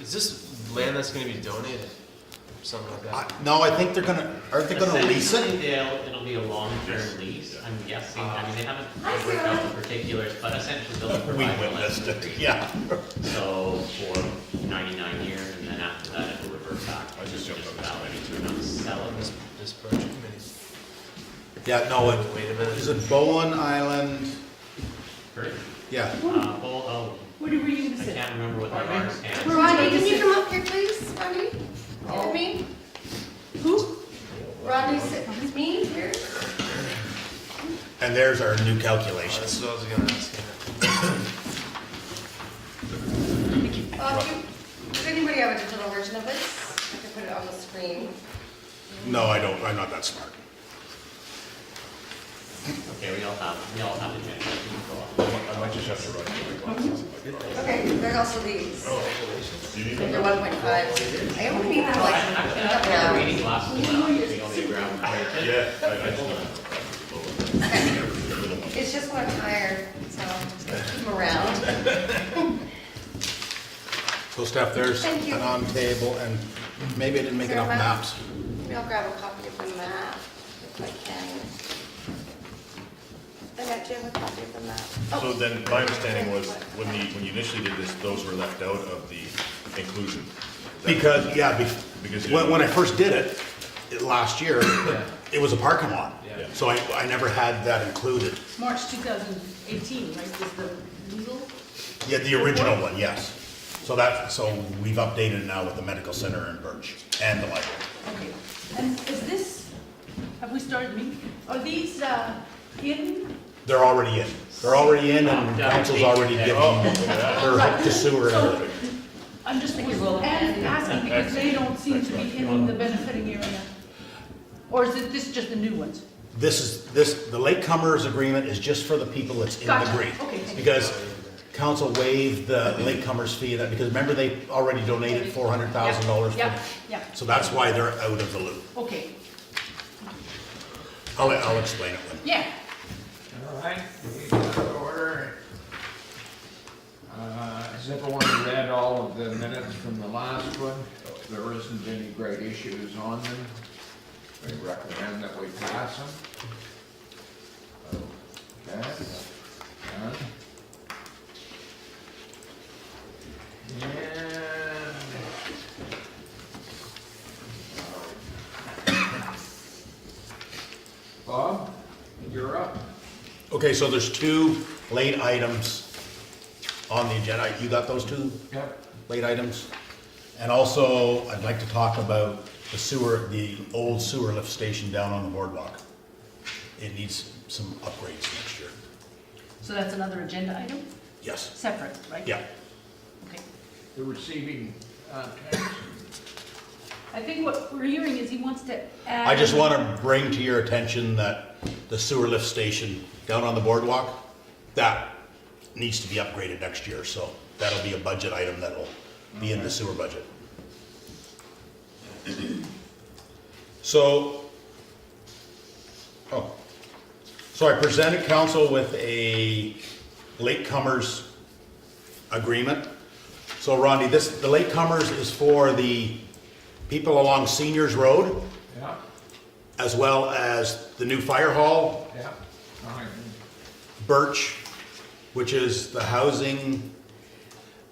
Is this land that's gonna be donated? Something like that? No, I think aren't they gonna lease it? Essentially, it'll be a long-term lease, I'm guessing, I mean, they haven't worked out the particulars, but essentially they'll We provide the witnessed land. it, yeah. So for 99 years, and then after that, it'll revert back. I just jumped on this valid to not sell it. This project committee. Yeah, no, Wait a minute. is it Bowen Island? Correct. Yeah. What are we gonna I say? can't remember what the artist stands. Rodney, can you come up here, please? Rodney? With me? Who? Rodney, sit with me here. And there's our new calculations. That's what I was gonna ask. Does anybody have a digital version of this? I can put it on the screen. No, I don't, I'm not that smart. Okay, we all have the agenda. I might just have to run to my glasses. Okay, there's also these. Do you need They're one? 1.5. I only need them Well, like, actually, I have now. a reading glasses now, we don't need ground. Yeah, I just want It's just when I'm tired, so I'm just gonna keep them around. So Steph, there's Thank you. an on table, and maybe I didn't make enough maps. Maybe I'll grab a copy of the map if I can. I got you have a copy of the map. Oh. So then, my understanding was, when you initially did this, those were left out of the inclusion. Because, Because when I first did it last year, it was a parking lot. Yeah. So I never had that included. March 2018, right, is the legal? Yeah, the original one, yes. So we've updated it now with the medical center in Birch and the library. Okay. And is this, have we started meeting? Are these in? They're already in. They're already in, and council's already given their hook to sewer and So, everything. I'm just asking because they don't seem to be in the benefiting area. Or is it this just the new ones? The latecomers agreement is just for the people that's in the Gotcha. green. Okay, thank you. Because council waived the latecomers fee, because remember they already donated $400,000. Yeah, So that's why they're out of the loop. okay, I'll explain it when. yeah. All right, we got order. Has everyone read all of the minutes from the last one? There isn't any great issues on them. We recommend that we pass them. Okay. Done. Bob, you're up. Okay, so there's two late items on the agenda. You got those two Yep. late items? And also, I'd like to talk about the old sewer lift station down on the boardwalk. It needs some upgrades next year. So that's another agenda item, Yes, separate, right? yeah. Okay. The receiving tax. I think what we're hearing is he wants to add. I just want to bring to your attention that the sewer lift station down on the boardwalk, that needs to be upgraded next year, so that'll be a budget item that'll be in the sewer budget. So I presented council with a latecomers agreement. So Rodney, the latecomers is for the people along Seniors Road, Yeah, as well as the new fire hall, yeah. Birch, which is the housing,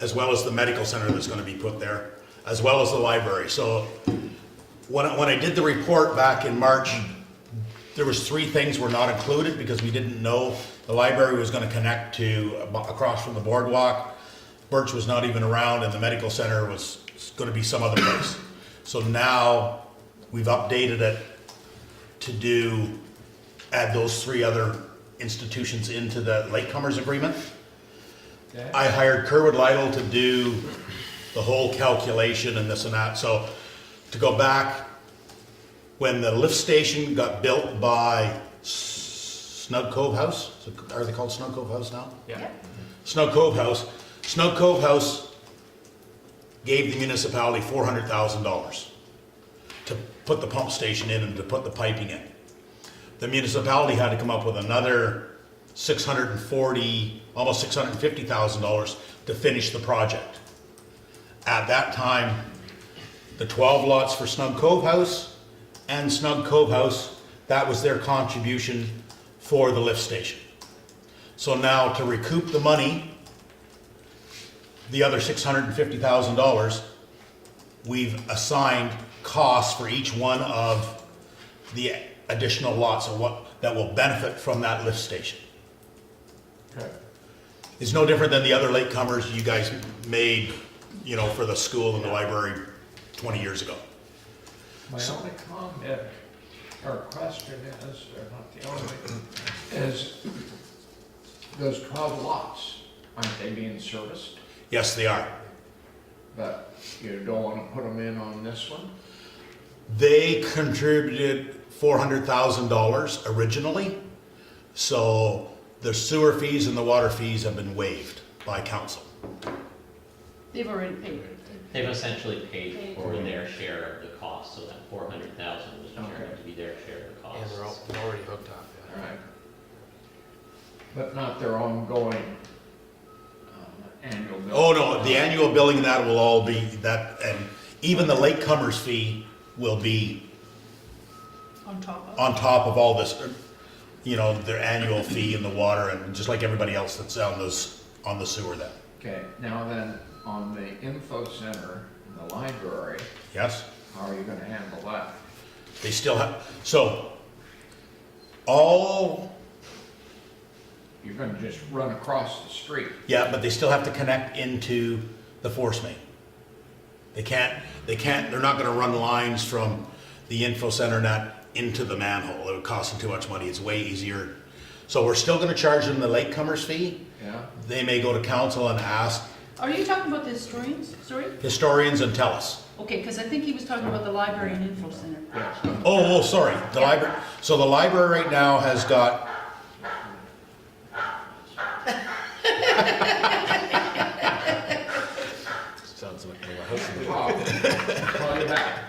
as well as the medical center that's gonna be put there, as well as the library. So when I did the report back in March, there was 3 things were not included because we didn't know the library was gonna connect to across from the boardwalk. Birch was not even around, and the medical center was gonna be some other place. So now we've updated it to add those 3 other institutions into the latecomers agreement. Okay. I hired Kerwood Lytle to do the whole calculation and this and that. So to go back, when the lift station got built by Snug Cove House, are they called Snug Cove House now? Yeah. Snug Cove House gave the municipality $400,000 to put the pump station in and to put the piping in. The municipality had to come up with another $640,000, almost $650,000 to finish the project. at that time, the 12 lots for Snug Cove House and Snug Cove House, that was their contribution for the lift station. So now to recoup the money, the other $650,000, we've assigned costs for each one of the additional lots of what that will benefit from that lift station. Okay. It's no different than the other latecomers you guys made, you know, for the school and the library 20 years ago. My only comment or question is, or not the only, is those 12 lots, aren't they being serviced? Yes, they are. But you don't want to put them in on this one? They contributed $400,000 originally, so the sewer fees and the water fees have been waived by council. They've already paid. They've essentially paid for their share of the cost, so that 400,000 was determined to be their share of the And costs. they're already hooked up, All yeah. right. But not their ongoing annual bill? Oh, no, the annual billing, that will all be, that, and even the latecomers fee will be On top of. on top of all this, you know, their annual fee and the water, and just like everybody else that's on this, on the sewer then. Okay, now then, on the info center and the library, Yes? how are you gonna handle that? They still have, so, all, You're gonna just run across the street? yeah, but they still have to connect into the force main. They can't, they're not gonna run lines from the info center net into the manhole. It would cost them too much money. It's way easier. So we're still gonna charge them the latecomers fee. Yeah? They may go to council and ask Are you talking about the historians? Sorry? historians and tell us. Okay, because I think he was talking about the library and info center. Yes. Oh, sorry, the library. So the library right now has got, Sounds like my house in the Call you back.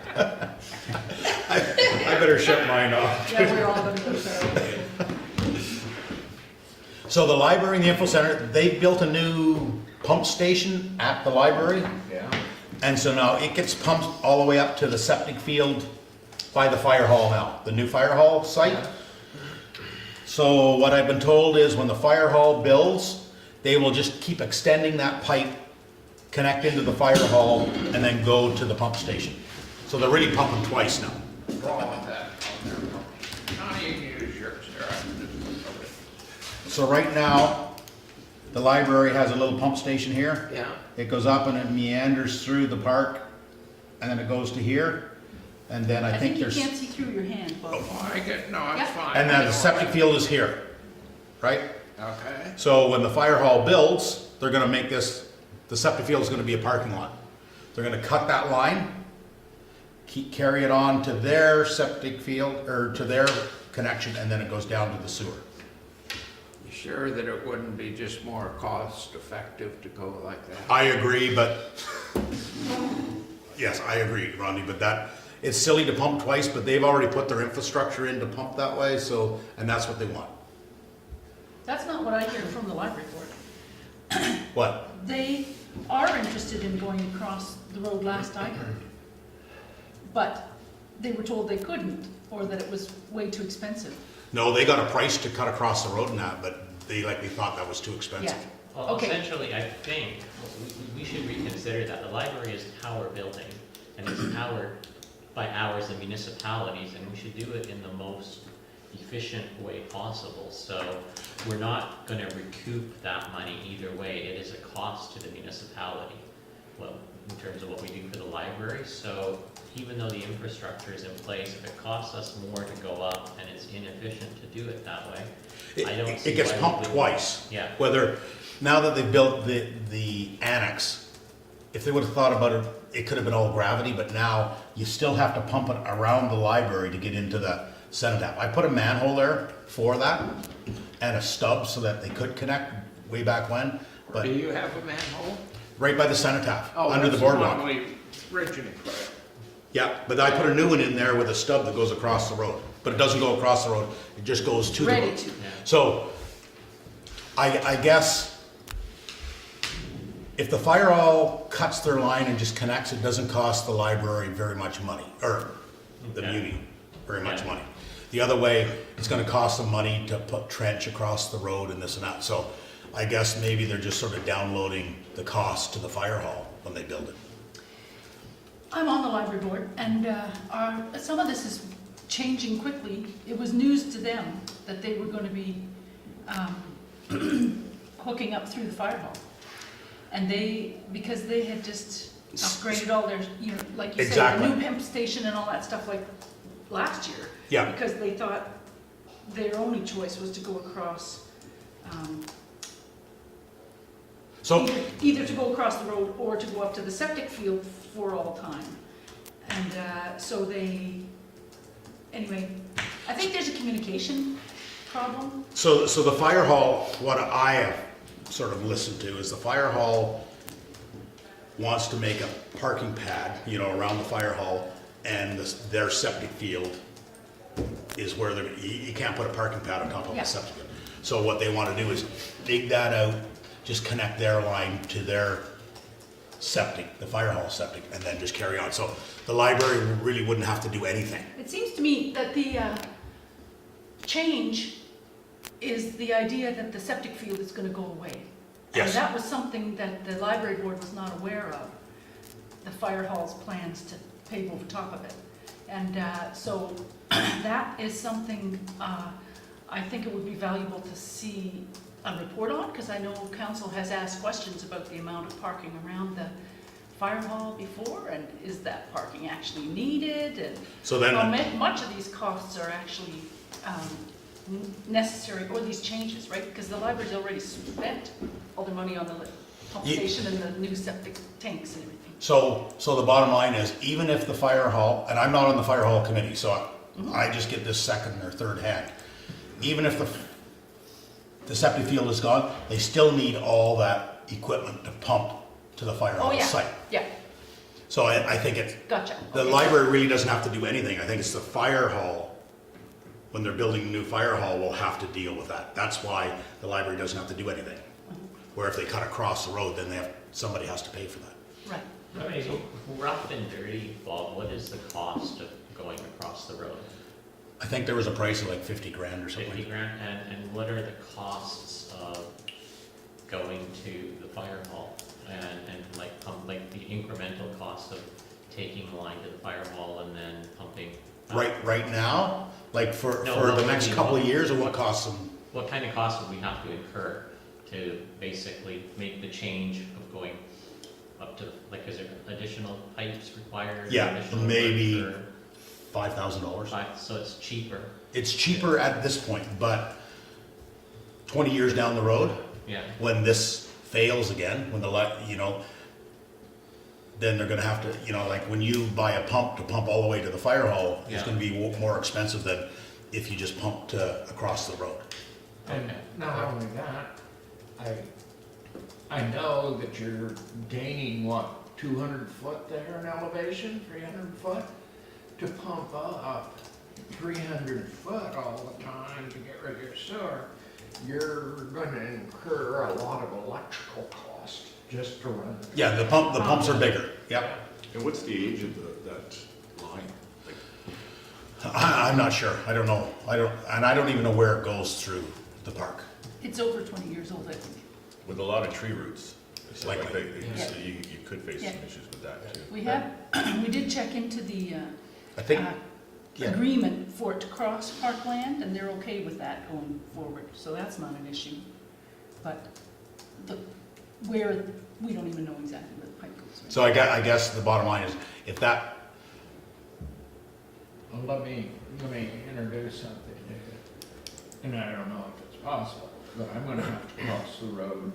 I better shut mine off. Yeah, we're all gonna go there. So the library and the info center, they built a new pump station at the library. Yeah? And so now it gets pumped all the way up to the septic field by the fire hall now, the new fire hall site. So what I've been told is when the fire hall builds, they will just keep extending that pipe, connect into the fire hall, and then go to the pump station. So they're really pumping twice now. Draw on that on there. Now you can use yours there. So right now, the library has a little pump station here. Yeah. It goes up and it meanders through the park, and then it goes to here. And then I think you there's, can't see through your hand, Bob. Oh, I get, no, it's Yep. fine. and then the septic field is here, right? Okay. So when the fire hall builds, they're gonna make this, the septic field is gonna be a parking lot. They're gonna cut that line, carry it on to their septic field, or to their connection, and then it goes down to the sewer. You sure that it wouldn't be just more cost effective to go like that? I agree, but, yes, I agree, Rodney, but that, it's silly to pump twice, but they've already put their infrastructure in to pump that way, so, and that's what they want. That's not what I hear from the library board. What? They are interested in going across the road last I heard. But they were told they couldn't, or that it was way too expensive. No, they got a price to cut across the road and that, but they likely thought that was too expensive. Yeah. Well, Okay. essentially, I think we should reconsider that. The library is a tower building, and it's powered by ours, the municipalities, and we should do it in the most efficient way possible. So we're not gonna recoup that money either way. It is a cost to the municipality, well, in terms of what we do for the library. So even though the infrastructure is in place, if it costs us more to go up and it's inefficient to do it that way, I don't see It gets why we pumped wouldn't. twice. Yeah. Whether, now that they've built the annex, if they would've thought about it, it could've been all gravity, but now you still have to pump it around the library to get into the cenotaph. I put a manhole there for that, and a stub so that they could connect way back when, but Do you have a manhole? right by the cenotaph, Oh, under the that's boardwalk. one we originally put it. Yeah, but I put a new one in there with a stub that goes across the road, but it doesn't go across the road, it just goes to the road. Ready to. Yeah. So, I guess, if the fire hall cuts their line and just connects, it doesn't cost the library very much money, or the Okay. muni very much Yeah. money. The other way, it's gonna cost them money to put trench across the road and this and that. So I guess maybe they're just sort of downloading the cost to the fire hall when they build it. I'm on the library board, and some of this is changing quickly. It was news to them that they were gonna be hooking up through the fire hall. And because they had just upgraded all their, like you said, Exactly. the new pump station and all that stuff like last year. Yeah. Because they thought their only choice was to go across, So, either to go across the road or to go up to the septic field for all time. And so anyway, I think there's a communication problem. so the fire hall, what I have sort of listened to is the fire hall wants to make a parking pad, around the fire hall, and their septic field is where you can't put a parking pad on top of Yeah. the septic field. So what they want to do is dig that out, just connect their line to their septic, the fire hall septic, and then just carry on. So the library really wouldn't have to do anything. It seems to me that the change is the idea that the septic field is gonna go away. Yes. And that was something that the library board was not aware of, the fire hall's plans to pave over top of it. And so that is something I think it would be valuable to see a report on, because I know council has asked questions about the amount of parking around the fire hall before, and is that parking actually needed, and So then, how much of these costs are actually necessary, or these changes, right? Because the library's already spent all the money on the pump Ye- station and the new septic tanks and everything. so the bottom line is, even if the fire hall, and I'm not on the fire hall committee, so I just get this second or third hand. Even if the septic field is gone, they still need all that equipment to pump to the fire Oh, hall yeah, site. yeah, So I think gotcha. the Okay. library really doesn't have to do anything. I think it's the fire hall, when they're building a new fire hall, will have to deal with that. That's why the library doesn't have to do anything. Where if they cut across the road, then somebody has to pay for that. Right. I mean, rough and dirty, Bob, what is the cost of going across the road? I think there was a price of like 50 grand or something. 50 grand, and what are the costs of going to the fire hall? And like the incremental cost of taking the line to the fire hall and then pumping? Right now, like for No, the what next would be- couple of years, or what costs them? What kind of cost would we have to incur to basically make the change of going up to, like, is there additional pipes required? Yeah, Additional maybe work, or $5,000. so it's cheaper, It's cheaper at this point, but 20 years down the road, yeah. when this fails again, when then they're gonna have to, like when you buy a pump to pump all the way to the fire hall, it's Yeah. gonna be more expensive than if you just pump across the road. And Okay. not only that, I know that you're gaining, 200 foot there in elevation, 300 foot? To pump up 300 foot all the time to get rid of your sewer, you're gonna incur a lot of electrical cost just to run. Yeah, the pumps are bigger, yep. And what's the age of that line? Like, I'm not sure, I don't know, I don't even know where it goes through the park. It's over 20 years old, I think. with a lot of tree roots. So like Likely. so you could face some Yeah. issues with that too. We did check into the I think, yeah. agreement for it to cross parkland, and they're okay with that going forward, so that's not an issue. But we don't even know exactly where the pipe goes. Right? So I guess the bottom line is, if that, Let me introduce something to you. And I don't know if it's possible, but I'm gonna have to cross the road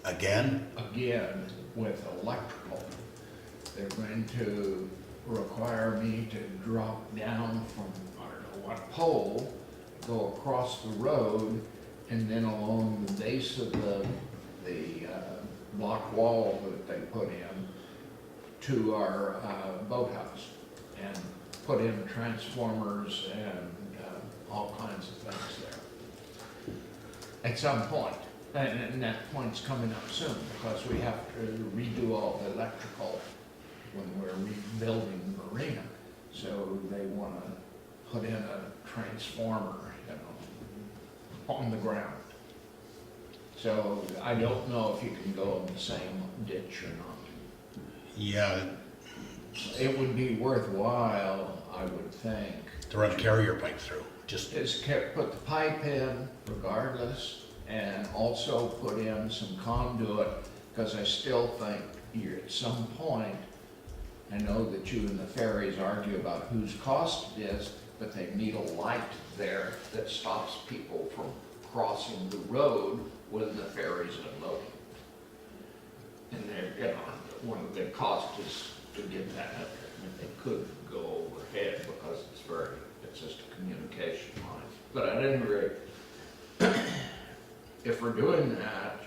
again, again with electrical. They're going to require me to drop down from, I don't know what pole, go across the road, and then along the base of the block wall that they put in to our boathouse, and put in transformers and all kinds of things there. At some point, And that point's coming up soon, because we have to redo all the electrical when we're rebuilding the marina. So they wanna put in a transformer, you know, on the ground. So I don't know if you can go in the same ditch or not. Yeah, It would be worthwhile, I would think, to run a carrier pipe through, just, is put the pipe in regardless, and also put in some conduit, because I still think you're at some point, I know that you and the ferries argue about whose cost it is, but they need a light there that stops people from crossing the road when the ferries unloading. And they're, you know, one of the costs is to get that up there. I mean, they could go overhead because it's just a communication line. But at any rate, if we're doing that,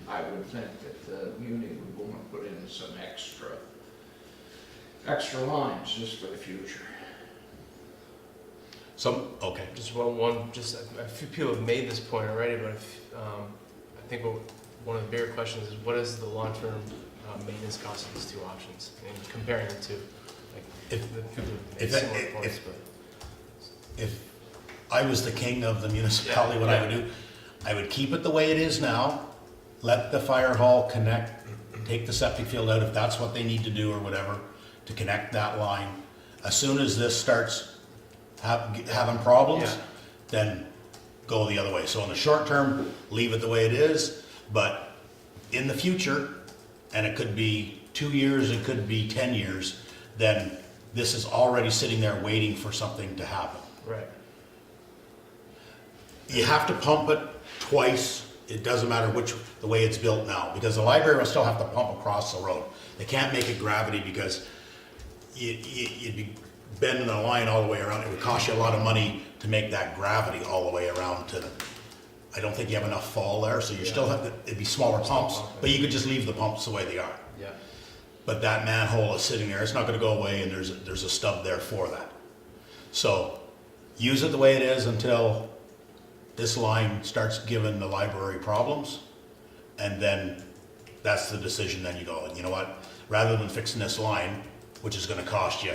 I would think that the muni would want to put in some extra lines just for the future. okay. Just just a few people have made this point already, but I think one of the bigger questions is what is the long-term maintenance cost of these two options, and comparing the two. Like, If- the people have made if- similar if- points, if- but If I was the king of the municipality, what I would do, I would keep it the way it is now, let the fire hall connect, take the septic field out if that's what they need to do or whatever, to connect that line. As soon as this starts having problems, Yeah. then go the other way. So in the short term, leave it the way it is, but in the future, and it could be 2 years, it could be 10 years, then this is already sitting there waiting for something to happen. right. You have to pump it twice. It doesn't matter the way it's built now, because the library will still have to pump across the road. They can't make it gravity because you'd be bending the line all the way around. It would cost you a lot of money to make that gravity all the way around to I don't think you have enough fall there, so you still have to, it'd be smaller pumps, but you could just leave the pumps the way they are. Yeah. But that manhole is sitting there, it's not gonna go away, and there's a stub there for that. So, use it the way it is until this line starts giving the library problems, and then that's the decision, then you go, and you know what, rather than fixing this line, which is gonna cost you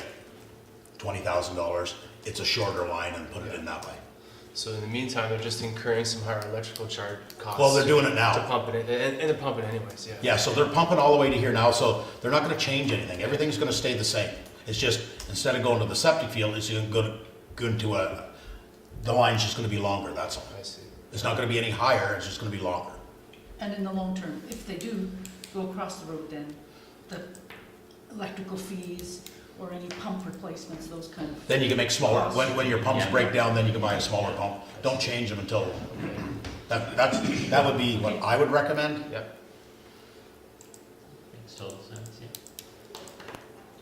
$20,000, it's a shorter line and put it in that way. So in the meantime, they're just incurring some higher electrical charge costs. Well, they're doing it now. To pump it in, and they're pumping anyways, yeah. Yeah, so they're pumping all the way to here now, so they're not gonna change anything, everything's gonna stay the same. It's just, instead of going to the septic field, it's gonna go into the line's just gonna be longer, that's all. I see. It's not gonna be any higher, it's just gonna be longer. And in the long term, if they do go across the road, then the electrical fees or any pump replacements, those kind of. Then you can make smaller, when your pumps Yeah. break down, then you can buy a smaller pump. Don't change them until, that would be what I would recommend. Yep. Makes total sense,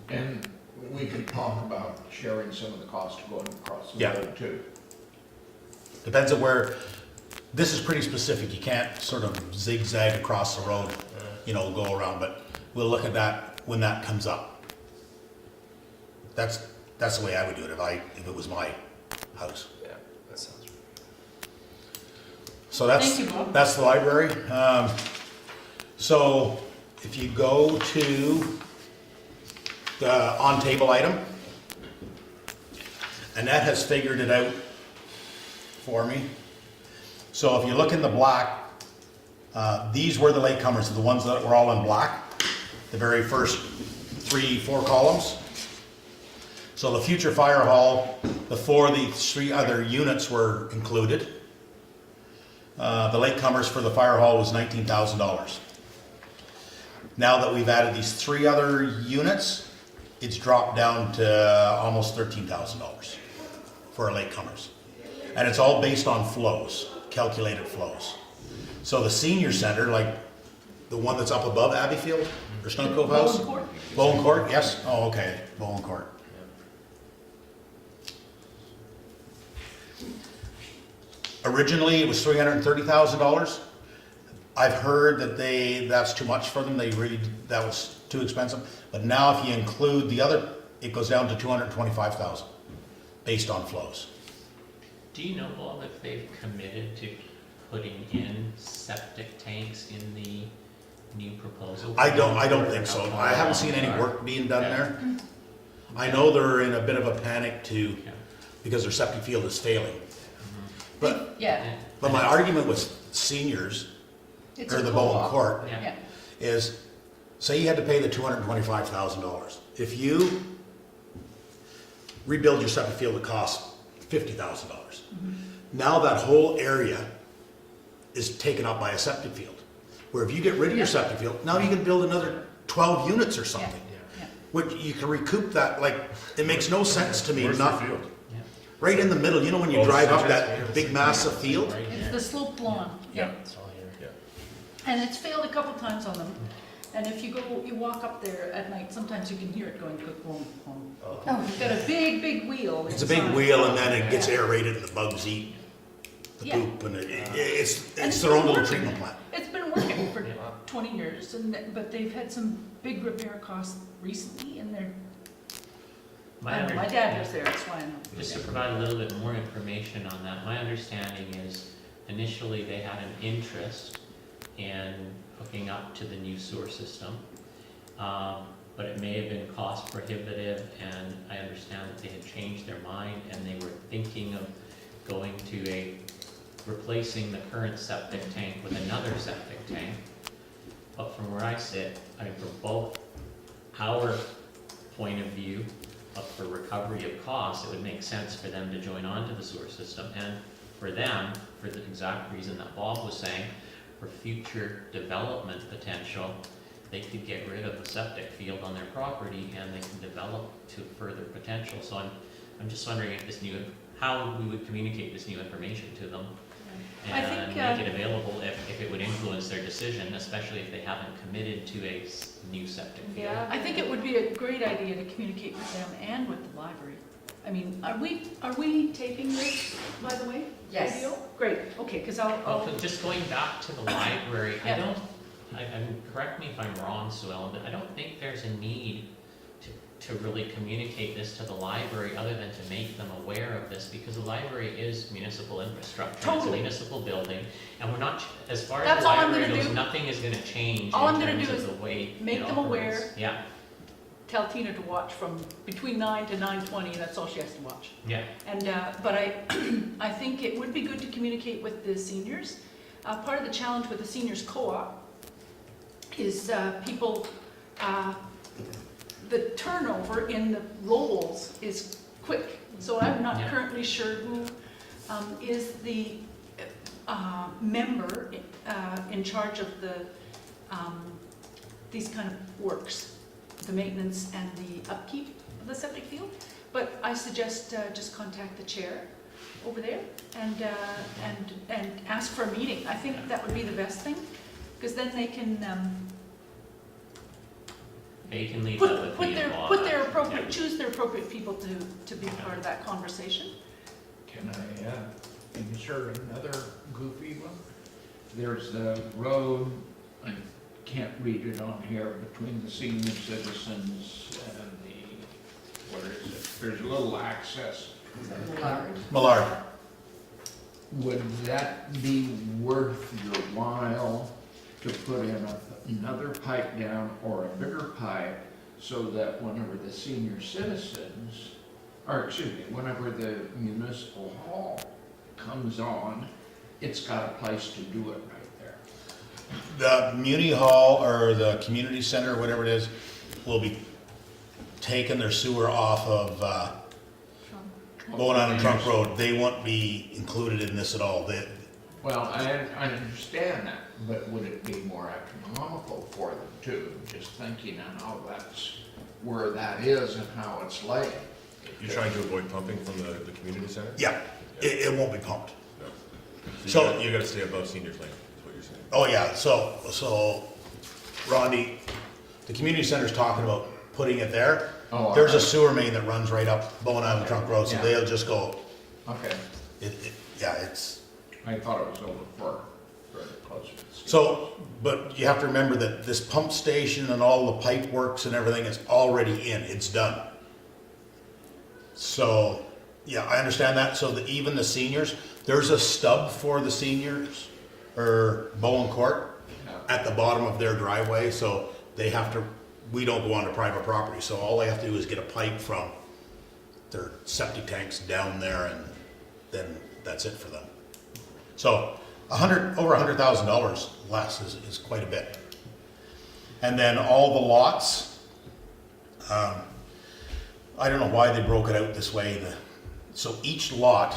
yeah. And we could talk about sharing some of the cost of going across the Yeah. road too. Depends on where, this is pretty specific, you can't sort of zigzag across the road, go around, but we'll look at that when that comes up. That's the way I would do it if it was my house. Yeah, that sounds right. So Thank you, Bob. that's the library. So if you go to the on-table item, Annette has figured it out for me. So if you look in the black, these were the latecomers, the ones that were all in black, the very first 3-4 columns. So the future fire hall, before the 3 other units were included, the latecomers for the fire hall was $19,000. Now that we've added these 3 other units, it's dropped down to almost $13,000 for our latecomers. And it's all based on flows, calculated flows. So the senior center, like the one that's up above Abbey Field, or Snug Cove House? Bowen Court? Bowen Court, yes? Oh, okay, Bowen Court. Originally, it was $330,000. I've heard that that's too much for them. That was too expensive. But now if you include the other, it goes down to $225,000 based on flows. Do you know, Bob, if they've committed to putting in septic tanks in the new proposal? I don't think so. I haven't seen any work being done there. I know they're in a bit of a panic too, Yeah. because their septic field is failing. But, Yeah, but my argument with seniors, it's or a the Bowen co-op. Court, Yeah. Yeah, is, say you had to pay the $225,000. If you rebuild your septic field, it costs $50,000. Now that whole area is taken up by a septic field. Where if you get rid of your septic field, now you can build another 12 units or something. yeah. Which you can recoup that, like, it makes no sense to me, Where's the not, field? right in the middle, you know when you Oh, drive up it's that big massive field? Right It's here. the sloped lawn, yeah. It's all here. Yeah. And it's failed a couple times on them. And if you walk up there at night, sometimes you can hear it going click, boom, boom. Oh, It's got a big wheel. It's a big inside. wheel and then it gets aerated and the bugs eat the Yeah. poop and it's And their own been little working. treatment plant. It's been working for Yeah. 20 years, but they've had some big repair costs recently, and they're, I don't know, my dad was there, that's why I know. Just to provide a little bit more information on that, my understanding is initially they had an interest in hooking up to the new sewer system. But it may have been cost prohibitive, and I understand that they had changed their mind and they were thinking of going to replacing the current septic tank with another septic tank. But from where I sit, I mean, from both our point of view, for recovery of costs, it would make sense for them to join on to the sewer system, and for them, for the exact reason that Bob was saying, for future development potential, they could get rid of the septic field on their property and they can develop to further potential. So I'm just wondering if how we would communicate this new information to them I and think, make it available if it would influence their decision, especially if they haven't committed to a new septic field. yeah. I think it would be a great idea to communicate with them and with the library. I mean, are we taping this, by the way? Yes. Video? Great, okay, because Well, I'll, just going back to the library, Yeah. correct me if I'm wrong, Sue Ellen, but I don't think there's a need to really communicate this to the library other than to make them aware of this, because the library is municipal infrastructure. It's a Totally. municipal building, and we're not, as far as That's the all I'm library gonna goes, do. nothing is gonna change All I'm in gonna terms do of is the way make it them operates. aware. Yeah, tell Tina to watch from between 9 to 9:20, that's all she has to watch. yeah. And, but I think it would be good to communicate with the seniors. Part of the challenge with the seniors co-op is people, the turnover in the roles is quick. So I'm not Yeah. currently sure who is the member in charge of the, these kind of works, the maintenance and the upkeep of the septic field. But I suggest just contact the chair over there and ask for a meeting. I think that would be the best thing, because then they can They can leave that with put me their, and Bob. put their appropriate, Yeah. choose their appropriate people to be part of that conversation. Can I insert another goofy one? There's the road, I can't read it on here, between the senior citizens and the, what is it? There's a little access. Is that large? Millard, Would that be worth your while to put in another pipe down or a bigger pipe so that whenever the senior citizens, or excuse me, whenever the municipal hall comes on, it's got a place to do it right there? the Muni Hall or the community center, whatever it is, will be taking their sewer off of Bowen Island Trunk Road. They won't be included in this at all. Well, I understand that, but would it be more economical for them too? Just thinking on how that's, where that is and how it's laid. You're trying to avoid pumping from the community center? Yeah, it won't be pumped. No. So- You gotta stay above seniors lane, is what you're saying. Oh, yeah, so, Rondi, the community center's talking about putting it there. Oh, There's a okay. sewer main that runs right up Bowen Island Trunk Road, so Yeah. they'll just go, Okay, yeah, it's, I thought it was over further closer to the sea. so, but you have to remember that this pump station and all the pipe works and everything is already in, it's done. So, yeah, I understand that, so that even the seniors, there's a stub for the seniors or Bowen Court at the bottom of their driveway, so they have to, we don't go onto private property, so all they have to do is get a pipe from their septic tanks down there, and then that's it for them. So over $100,000 less is quite a bit. And then all the lots, I don't know why they broke it out this way. So each lot,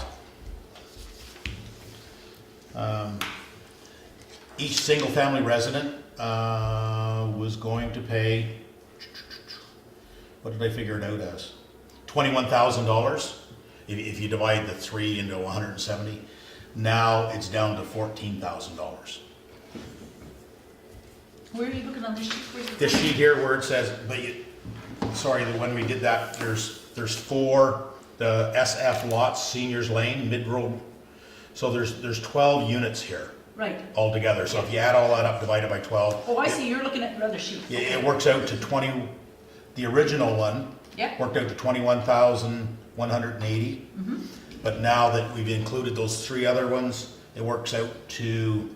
each single-family resident was going to pay, what did I figure it out as? $21,000 if you divide the 3 into 170. Now it's down to $14,000. Where are you looking on this sheet? This sheet here where it says, sorry, when we did that, there's 4, the SF lots, Seniors Lane, mid-road. So there's 12 units here Right. altogether. So if you add all that up, divided by 12. Oh, I see, you're looking at your other sheet. It works out to 20, the original one Yeah. worked out to 21,180. Mm-hmm. But now that we've included those 3 other ones, it works out to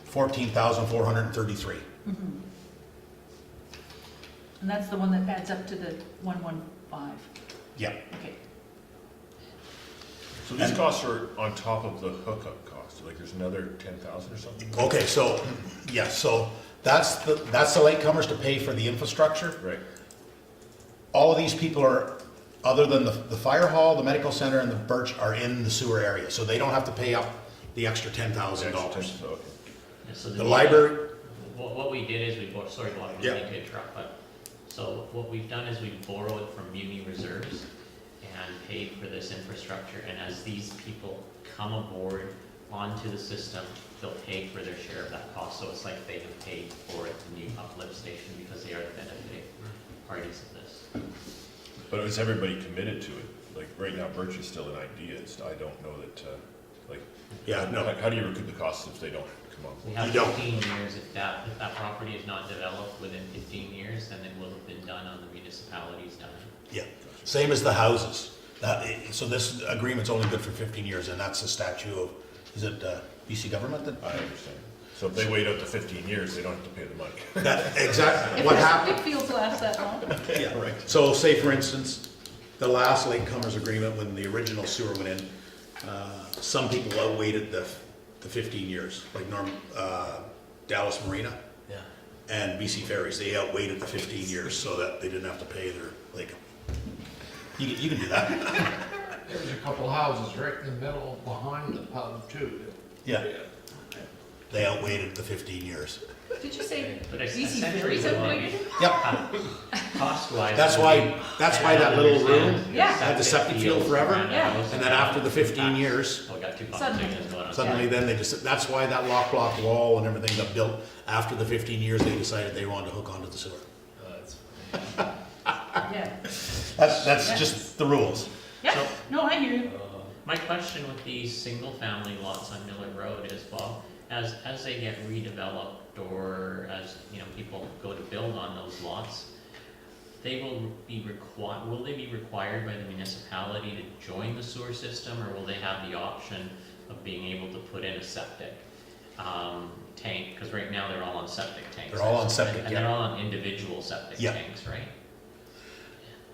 14,433. Mm-hmm. And that's the one that adds up to the 115. Yeah. Okay. So these costs are on top of the hookup cost, like there's another 10,000 or something? Okay, so, yeah, so that's the latecomers to pay for the infrastructure. Right. All of these people are, other than the fire hall, the medical center, and the Birch are in the sewer area, so they don't have to pay up the extra $10,000. Okay. Yeah, so The library, What we did is we bought, sorry, Bob, I Yeah. didn't mean to interrupt, but, so what we've done is we've borrowed from muni reserves and paid for this infrastructure, and as these people come aboard onto the system, they'll pay for their share of that cost, so it's like they have paid for the new uplift station because they are the benefiting parties of this. But is everybody committed to it? Like, right now, Birch is still an idea, I don't know that, like, yeah, no, how do you recoup the costs if they don't come up? We have You don't. 15 years, if that property is not developed within 15 years, then it will have been done on the municipality's dime. yeah. Same as the houses. So this agreement's only good for 15 years, and that's the statute of, is it BC government that? I understand. So if they wait out to 15 years, they don't have to pay the money. That, exactly, If what the happened? septic fields last that long, Yeah, right. So say for instance, the last latecomers agreement, when the original sewer went in, some people outwaited the 15 years, like Dallas Marina Yeah. and BC Ferries, they outwaited the 15 years so that they didn't have to pay their, like, you can do that. There's a couple houses right in the middle behind the pub too. Yeah. They outwaited the 15 years. did you say But BC essentially, Ferries what have we- waited? Yep, cost-wise. that's why that little room Yeah. had the septic field forever, Yeah. and then after the 15 years, Oh, we got two Suddenly. conversations going on. suddenly then they just, that's why that lock block wall and everything got built. After the 15 years, they decided they wanted to hook onto the sewer. That's Yeah. That's Yeah. just the rules. Yeah, So- no, I hear you. My question with these single-family lots on Miller Road is, Bob, as they get redeveloped or as, people go to build on those lots, will they be required by the municipality to join the sewer system, or will they have the option of being able to put in a septic tank? Because right now they're all on septic tanks. They're all on septic, And yeah. they're all on individual septic Yeah. tanks, right?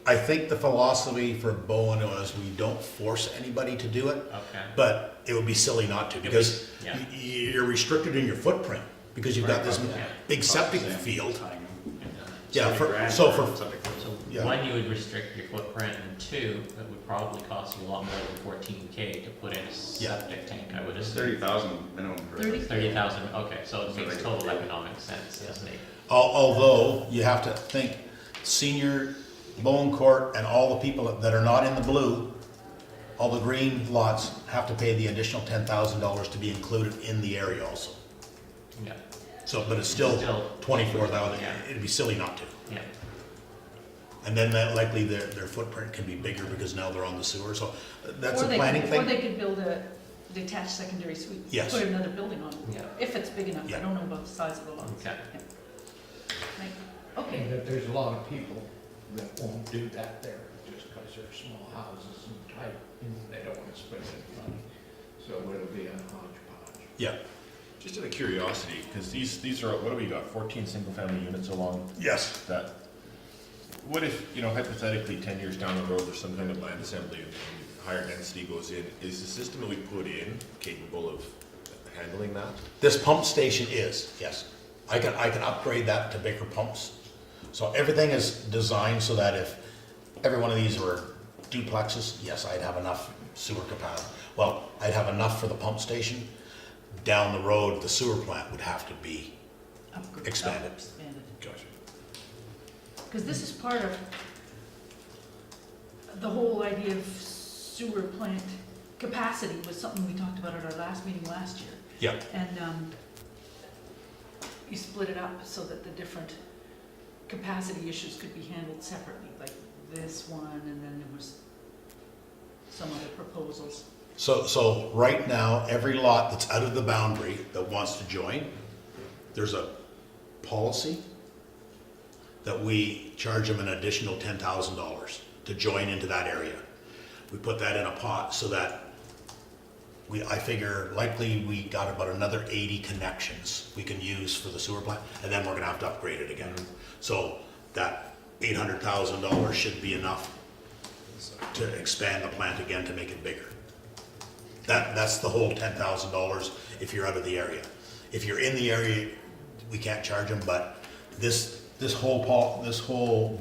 I think the philosophy for Bowen was we don't force anybody to do it, Okay. but it would be silly not to because Yeah. you're restricted in your footprint because you've got this Yeah. big septic field. Yeah, So Yeah. one, you would restrict your footprint, and two, it would probably cost you a lot more than 14K to put in a septic tank, I would It's assume. 30,000 minimum. for 30? 30,000, okay, so it So makes they- total economic sense, doesn't it? Although you have to think senior Bowen Court and all the people that are not in the blue, all the green lots have to pay the additional $10,000 to be included in the area also. Yeah, So, but it's still Still 24,000. yeah. It'd be silly not to. yeah, And then that likely their footprint can be bigger because now they're on the sewer. So that's Or a they planning could- Or thing. they could build a detached secondary suite. Yes. Put another building on it, yeah, if it's big enough. I Yeah. don't know about the size of the lots. okay. Right. And Okay, that there's a lot of people that won't do that there just because they're small houses and tight and they don't want to spend any money. So it'll be a hodgepodge. Yeah. Just out of curiosity, because these are, what do we got, 14 single-family units along Yes. that? What if, you know, hypothetically, 10 years down the road, there's some kind of land assembly and higher density goes in, is the system that we put in capable of handling that? This pump station is, yes. I can upgrade that to bigger pumps. So everything is designed so that if every one of these were duplexes, yes, I'd have enough sewer capacity. Well, I'd have enough for the pump station. Down the road, the sewer plant would have to be expanded. Gotcha. Because this is part of the whole idea of sewer plant capacity was something we talked about at our last meeting last year. Yeah. And you split it up so that the different capacity issues could be handled separately, like this one, and then there was some other proposals. So right now, every lot that's out of the boundary that wants to join, there's a policy that we charge them an additional $10,000 to join into that area. We put that in a pot so that I figure likely we got about another 80 connections we can use for the sewer plant, and then we're gonna have to upgrade it again. So that $800,000 should be enough to expand the plant again to make it bigger. That's the whole $10,000 if you're out of the area. If you're in the area, we can't charge them, but this whole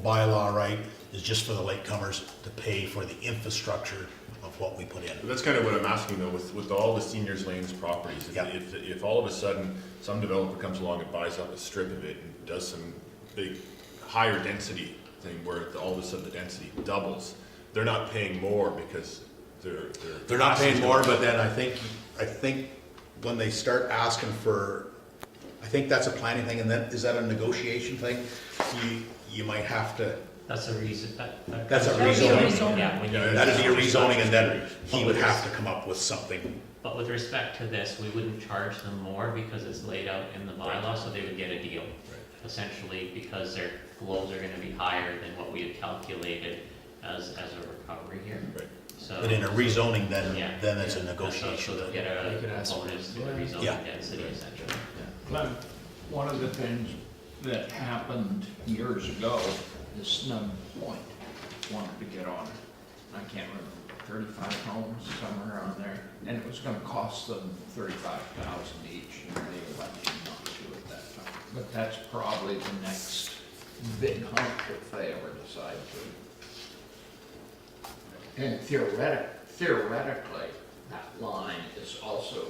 bylaw, right, is just for the latecomers to pay for the infrastructure of what we put in. That's kind of what I'm asking though, with all the seniors lanes properties. Yeah. If all of a sudden some developer comes along and buys up a strip of it and does some big higher density thing where all of a sudden the density doubles, they're not paying more because They're not paying more, but then I think when they start asking for, I think that's a planning thing, and then, is that a negotiation thing? You might have to, That's a reason, That's a That would be a rezoning. Yeah, when you. that'd be a rezoning, and then he would have to come up with something. But with respect to this, we wouldn't charge them more because it's laid out in the bylaw, so they would get a deal. Essentially, because their flows are gonna be higher than what we had calculated as a recovery here. Right. So. But in a rezoning, Yeah. then it's a So negotiation. they'll get a You could ask for bonus to the it. rezoning Yeah. density essentially. But one of the things that happened years ago is Snug Point wanted to get on it. I can't remember, 35 homes, somewhere around there, and it was gonna cost them $35,000 each, and they elected not to at that time. But that's probably the next big hump if they ever decide to. And theoretically, that line is also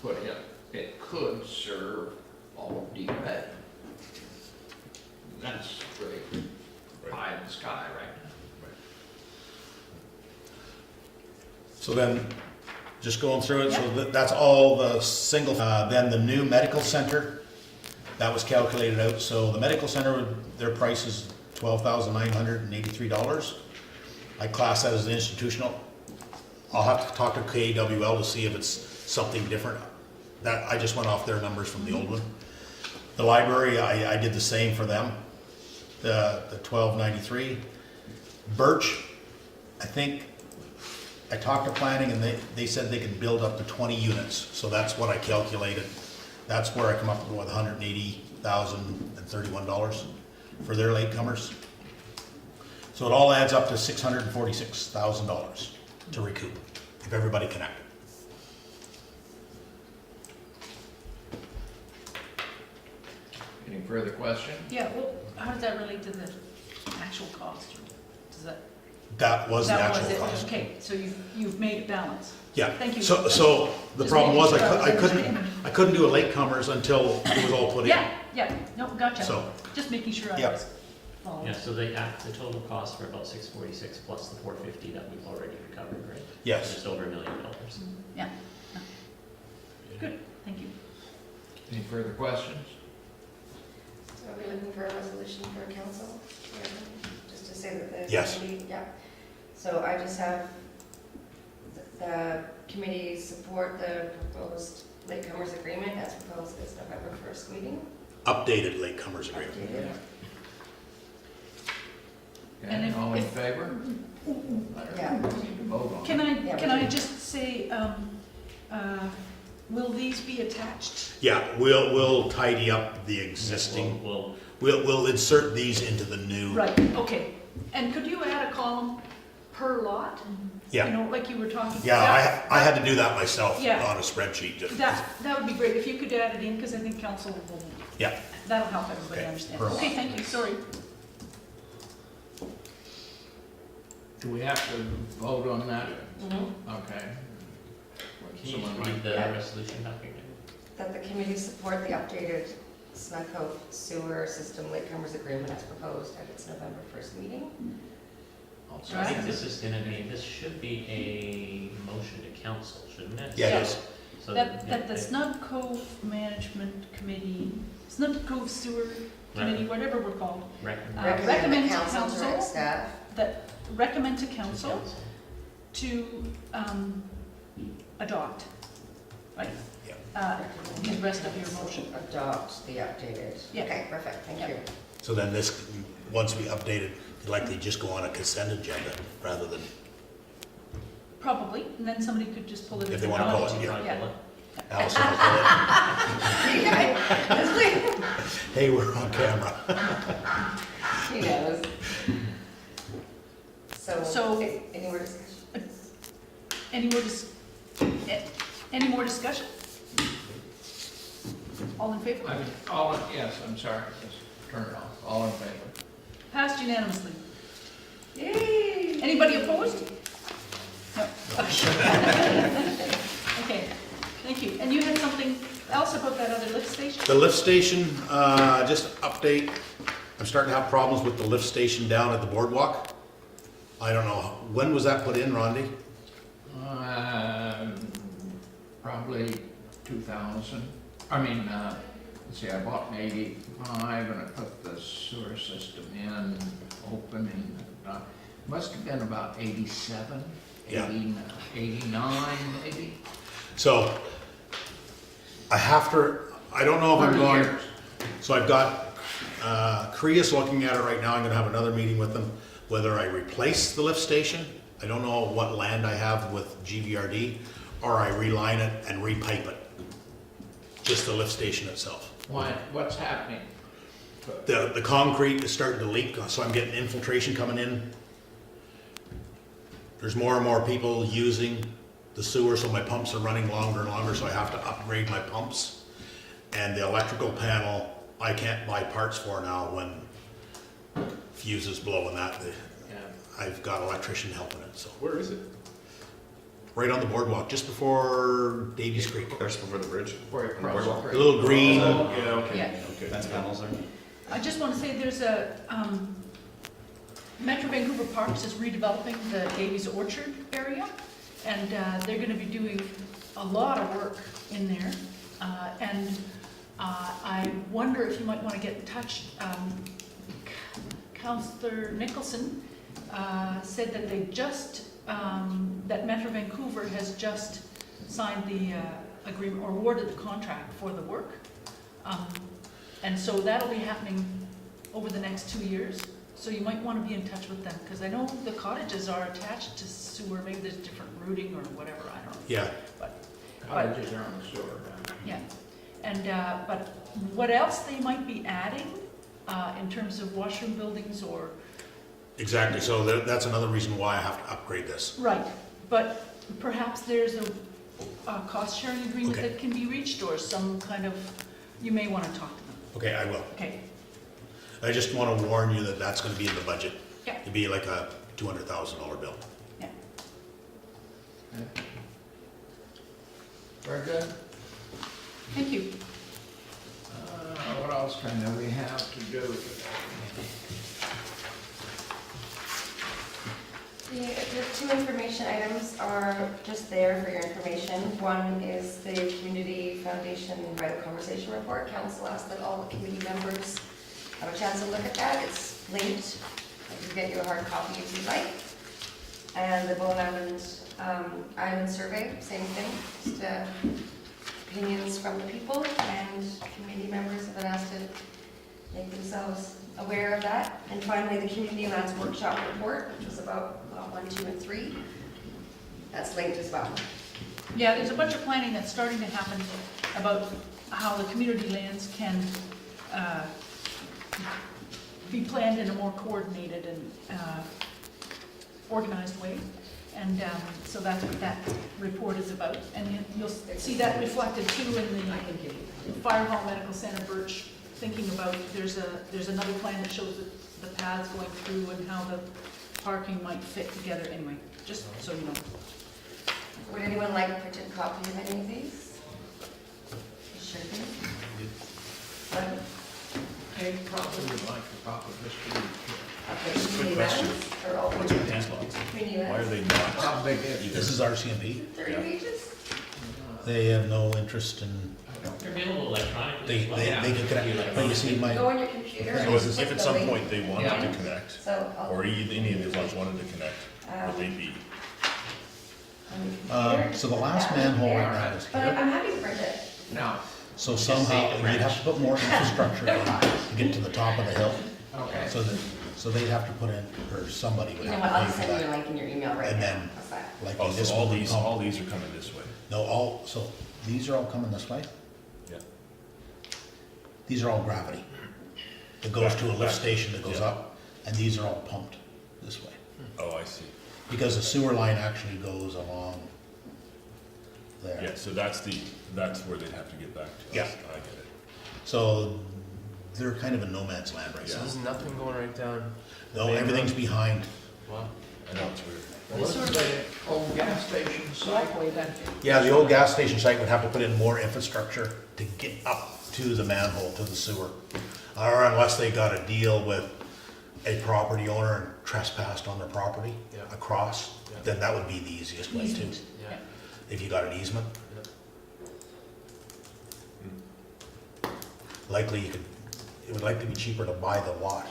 put in, it could serve all of Deep Red. That's pretty high in the sky right now. So then, just going through it, so that's all the single, then the new medical center, that was calculated out, so the medical center, their price is $12,983. I class that as an institutional. I'll have to talk to KWL to see if it's something different. That, I just went off their numbers from the old one. The library, I did the same for them, the $12.93. Birch, I think, I talked to planning and they said they could build up to 20 units, so that's what I calculated. That's where I come up with $180,031 for their latecomers. So it all adds up to $646,000 to recoup if everybody connected. Any further questions? Yeah, well, how does that relate to the actual cost? Does that? That was the That was actual it. cost. Okay, so you've made it balance. Yeah. Thank you. So the Just problem was making sure I was I couldn't do a latecomers until it was all put in. Yeah, no, gotcha. So, Just making sure I Yeah. was following. Yeah, so the total cost for about 646 plus the 450 that we've already recovered, right? yes. Just over $1 million. Yeah. Good, thank you. Any further questions? So are we looking for a resolution for council? Just to say that the. Yes. committee- Yeah. So I just have the committee support the proposed latecomers agreement as proposed this November 1st meeting. Updated latecomers agreement. Updated. And Okay, if- all in if- favor? Yeah. Need to vote on it. Can Yeah, I we do. just say, will these be attached? Yeah, we'll tidy up the existing, we'll insert these into the new. Right, okay. And could you add a column per lot? Yeah. You know, like you were talking. Yeah, I had to do that myself Yeah. on a spreadsheet, just, That would be great, if you could add it in, because I think council will, yeah. that'll help everybody Okay, understand. per lot. Okay, thank you, sorry. Do we have to vote on that? Mhm. Okay. Can you Someone read might- the Yeah. resolution document? That the committee support the updated Snug Cove sewer system latecomers agreement as proposed at its November 1st meeting. So I think this is gonna be, this should be a motion to council, shouldn't it? Yeah, it is. So That the Snug Cove Management Committee, Snug Cove Sewer Committee, whatever we're called, Recommend. recommend to that council direct staff. that recommend to to council to adopt, right? The rest of your motion. Adopt the updated. Yeah. Okay, perfect, thank Yeah. you. So then this, once we update it, likely just go on a consent agenda rather than, Probably, and then somebody could just pull it. If if they they wanna pull wanted it, to. yeah. Yeah. Allison will pull it. Yes, please. Hey, we're on camera. He knows. So- Any more discussion? Any more discussion? All in favor? Yes, I'm sorry, just turn it off. All in favor? Passed unanimously. Yay! Anybody opposed? No. Okay, thank you. And you had something else about that other lift station? The lift station, just update, I'm starting to have problems with the lift station down at the boardwalk. I don't know, when was that put in, Rondi? Probably 2000. Let's see, I bought in 85 and I put the sewer system in, opening, must have been about 87, Yeah. 89 maybe. So, I don't know if I'm 30 going, years. so I've got, Crea's looking at it right now, I'm gonna have another meeting with them, whether I replace the lift station, I don't know what land I have with GVRD, or I reline it and repipe it. Just the lift station itself. Why, what's happening? The concrete is starting to leak, so I'm getting infiltration coming in. There's more and more people using the sewer, so my pumps are running longer and longer, so I have to upgrade my pumps. And the electrical panel, I can't buy parts for now when fuses blow and that. Yeah. I've got an electrician helping it, so. Where is it? Right on the boardwalk, just before Davies Creek. Just before the bridge? Where it crosses Boardwalk? the The creek. little green, Yeah, okay. Yeah. Okay. Fence panels are. I just want to say there's a, Metro Vancouver Parks is redeveloping the Davies Orchard area, and they're going to be doing a lot of work in there. I wonder if you might want to get in touch. Councillor Nicholson said that they just, that Metro Vancouver has just signed the agreement, or awarded the contract for the work. And so that'll be happening over the next 2 years. So you might want to be in touch with them, because I know the cottages are attached to sewer, maybe there's different routing or whatever, I don't know. yeah. Cottages are on the sewer. Yeah, and, but what else they might be adding in terms of washroom buildings or, Exactly, so that's another reason why I have to upgrade this. right, but perhaps there's a cost-sharing agreement Okay. that can be reached, or some kind of, you may want to talk to them. Okay, I will. Okay, I just want to warn you that that's going to be in the budget. Yeah. It'd be like a $200,000 bill. yeah. Very good. Thank you. What else kind of we have to do today? The two information items are just there for your information. One is the Community Foundation Right of Conversation Report. Council asked that all the committee members have a chance to look at that. It's linked. I can get you a hard copy if you'd like. And the Bowen Island Survey, same thing. Just opinions from the people, and committee members have been asked to make themselves aware of that. And finally, the Community Lands Workshop Report, which was about lot 1, 2, and 3. That's linked as well. Yeah, there's a bunch of planning that's starting to happen about how the community lands can be planned in a more coordinated and organized way. And so that's what that report is about. And you'll see that reflected too in the Fire Hall Medical Center, Birch, thinking about, there's another plan that shows the paths going through and how the parking might fit together. Anyway, just so you know. Would anyone like a printed copy of any of these? You sure do. But, I probably would like a copy just to read. okay, Quick community question. lands, or all What's with these lots? community Why are lands? they not? How big is This is RCMP. 30 Yeah. pages? They have no interest in, They're available electronically they, as well. they can connect, but you see my, Go on your computer. So and So just if click at the some link. point they wanted Yeah. to connect, So, I'll, or any of these lots wanted to connect, would they be? on your computer. so the last Yeah. manhole right Yeah. now is But here. I'm happy to print it. Now, So Just save somehow, the you'd have branch. to put more infrastructure in to get to the top of the hill. okay. So they'd have to put in, or somebody would You know have what, to I'll pay for send you a that. link in your email right And now. then- How's that? Like Oh, this so all one would these, come- all these are coming this way? No, so these are all coming this way. Yeah. These are all gravity. It goes to a lift Back. station that goes Yeah. up, and these are all pumped this way. Oh, I see. Because the sewer line actually goes along there. Yeah, so that's where they'd have to get back to us. Yeah. I get it. So they're kind of in no man's land right So now. there's nothing going right down? the No, main everything's road? behind. Wow. I know, it's weird. Well, this is the old gas station site. Likely that, Yeah, the old gas station site would have to put in more infrastructure to get up to the manhole, to the sewer. Or unless they got a deal with a property owner and trespassed on their property Yeah. across, Yeah. then that would be the easiest way too. easement, Yeah. yeah. If you got an easement, likely you could, it would likely be cheaper to buy the lot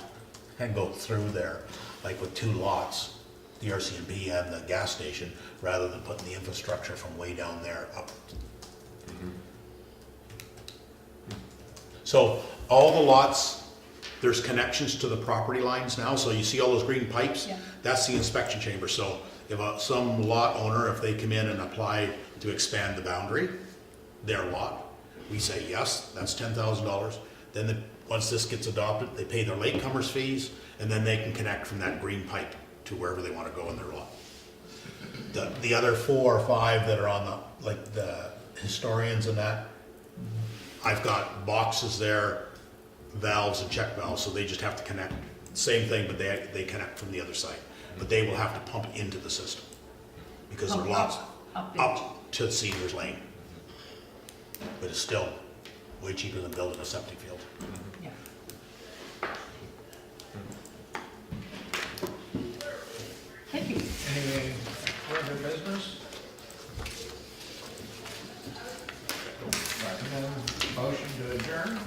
and go through there, like with two lots, the RCMP and the gas station, rather than putting the infrastructure from way down there up. So all the lots, there's connections to the property lines now, so you see all those green pipes? Yeah. That's the inspection chamber, so if some lot owner, if they come in and apply to expand the boundary, their lot, we say, yes, that's $10,000. Then once this gets adopted, they pay their latecomers fees, and then they can connect from that green pipe to wherever they want to go in their lot. The other 4 or 5 that are on the, like the historians and that, I've got boxes there, valves and check valves, so they just have to connect. Same thing, but they connect from the other side. But they will have to pump into the system, because their Pump lots up into- up to Cedars Lane. But it's still way cheaper than building a septic field. Yeah. Thank you. Any further business? Recommend motion to adjourn?